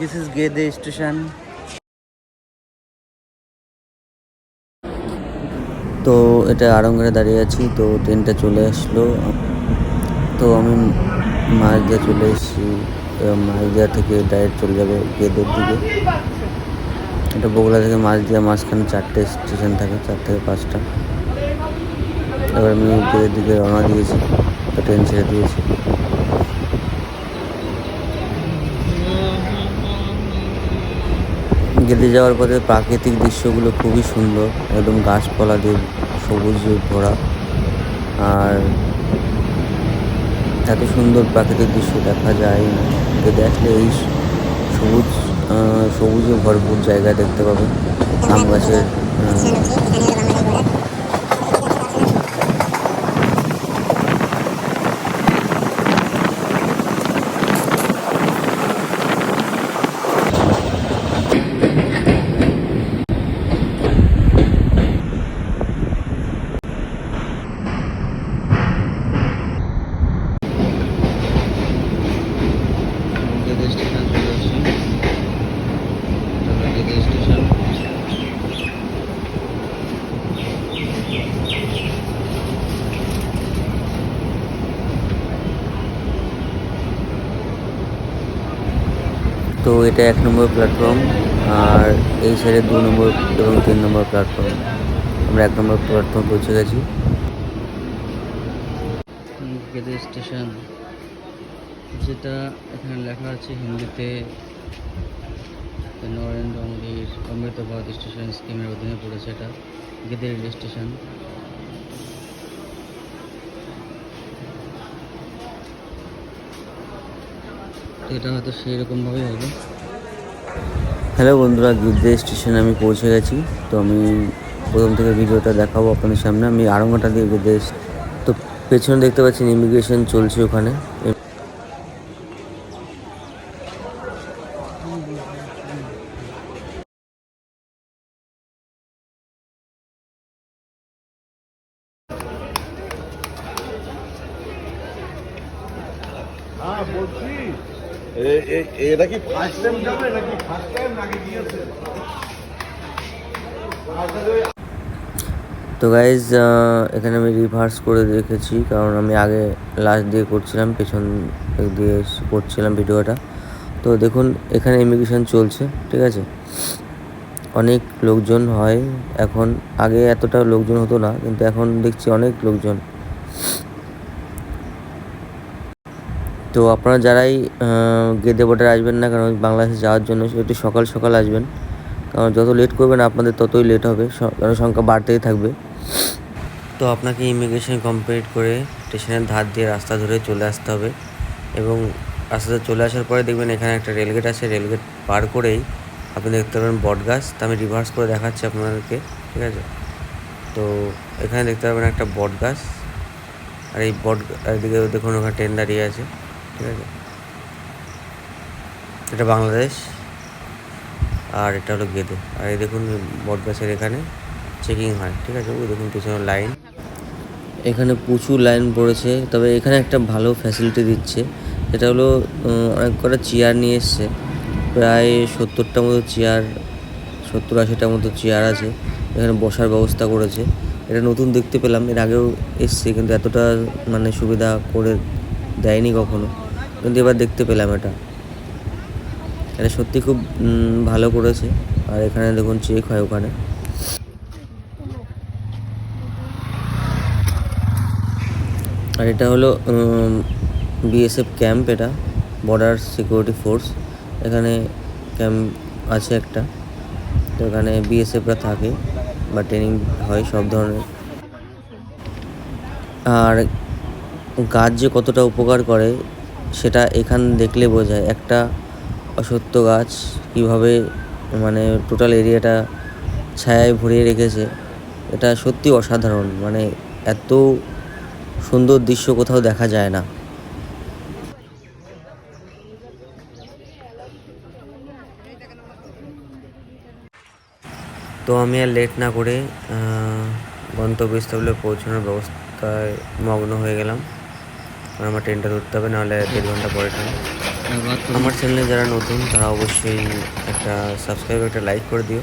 This is Gede station. তো এটা আড়ংঘরে দাঁড়িয়ে আছি, তো ট্রেনটা চলে আসলো। তো আমি মাঝদিয়া চলে এসেছি, মাঝদিয়া থেকে ডাইরেক্ট চলে যাবে গেদের দিকে। এটা বগুড়া থেকে মাঝদিয়া, মাঝখানে 4টে স্টেশন থাকে, 4 থেকে 5টা। এবার আমি গেদের দিকে রওনা দিয়েছি, তো ট্রেন ছেড়ে দিয়েছি। গেদে যাওয়ার পরে প্রাকৃতিক দৃশ্যগুলো খুবই সুন্দর, একদম গাছপালা দিয়ে সবুজ ভরা। আর এত সুন্দর প্রাকৃতিক দৃশ্য দেখা যায় না, গেদে আসলে এই সবুজ সবুজে ভরপুর জায়গা দেখতে পাবেন। আম গাছের তো এটা 1 নম্বর প্ল্যাটফর্ম, আর এই সাইডে 2 নম্বর এবং 3 নম্বর প্ল্যাটফর্ম। আমরা 1 নম্বর প্ল্যাটফর্ম পৌঁছে গেছি। গেদে স্টেশন, যেটা এখানে লেখা আছে হিন্দিতে, নরেন্দ্র মোদীর অমৃত ভারত স্টেশন স্কিমের অধীনে পড়েছে এটা গেদে রেল স্টেশন। এটা হয়তো সেই রকমভাবেই হবে। হ্যালো বন্ধুরা, গেদে স্টেশনে আমি পৌঁছে গেছি। তো আমি প্রথম থেকে ভিডিওটা দেখাবো আপনাদের সামনে। আমি আড়ংঘাটা দিয়ে গেদে, তো পেছনে দেখতে পাচ্ছেন ইমিগ্রেশন চলছে ওখানে। বলছি এটা কি ফার্স্ট টাইম যাবে নাকি ফার্স্ট টাইম আগে গিয়েছে? তো গাইজ এখানে আমি রিভার্স করে দেখেছি, কারণ আমি আগে লাস্ট দিয়ে করছিলাম, পেছন দিয়ে করছিলাম ভিডিওটা। তো দেখুন এখানে ইমিগ্রেশন চলছে, ঠিক আছে। অনেক লোকজন হয় এখন, আগে এতটা লোকজন হতো না, কিন্তু এখন দেখছি অনেক লোকজন। তো আপনারা যারাই গেদে বর্ডারে আসবেন না কারণ বাংলাদেশে যাওয়ার জন্য, একটু সকাল সকাল আসবেন, কারণ যত লেট করবেন আপনাদের ততই লেট হবে, জনসংখ্যা বাড়তেই থাকবে। তো আপনাকে ইমিগ্রেশন কমপ্লিট করে স্টেশনের ধার দিয়ে রাস্তা ধরে চলে আসতে হবে, এবং রাস্তাতে চলে আসার পরে দেখবেন এখানে একটা রেলগেট আছে। রেলগেট পার করেই আপনি দেখতে পাবেন বট গাছ। তো আমি রিভার্স করে দেখাচ্ছি আপনাদেরকে, ঠিক আছে। তো এখানে দেখতে পাবেন একটা বট গাছ, আর এই বট এদিকে দেখুন ওখানে ট্রেন দাঁড়িয়ে আছে, ঠিক আছে। এটা বাংলাদেশ, আর এটা হলো গেদে। আর এই দেখুন বট গাছের এখানে চেকিং হয়, ঠিক আছে। ওই দেখুন পিছনে লাইন, এখানে প্রচুর লাইন পড়েছে। তবে এখানে একটা ভালো ফ্যাসিলিটি দিচ্ছে, এটা হলো অনেক কটা চেয়ার নিয়ে এসছে, প্রায় 70টার মতো চেয়ার, 70-80টার মতো চেয়ার আছে। এখানে বসার ব্যবস্থা করেছে, এটা নতুন দেখতে পেলাম। এর আগেও এসছে কিন্তু এতটা মানে সুবিধা করে দেয়নি কখনো, কিন্তু এবার দেখতে পেলাম এটা সত্যি খুব ভালো করেছে। আর এখানে দেখুন চেক হয় ওখানে। আর এটা হলো বিএসএফ ক্যাম্প, এটা বর্ডার সিকিউরিটি ফোর্স। এখানে ক্যাম্প আছে একটা, তো এখানে বিএসএফরা থাকে বা ট্রেনিং হয় সব ধরনের। আর গাছ যে কতটা উপকার করে সেটা এখান দেখলে বোঝায়। একটা অশ্বত্থ গাছ কীভাবে মানে টোটাল এরিয়াটা ছায়ায় ভরিয়ে রেখেছে, এটা সত্যি অসাধারণ। মানে এত সুন্দর দৃশ্য কোথাও দেখা যায় না। তো আমি আর লেট না করে গন্তব্যস্থলে পৌঁছানোর ব্যবস্থায় মগ্ন হয়ে গেলাম, কারণ আমার ট্রেনটা ধরতে হবে, নাহলে 1.5 ঘন্টা পরে ট্রেন। আমার চ্যানেলে যারা নতুন তারা অবশ্যই একটা সাবস্ক্রাইব একটা লাইক করে দিও।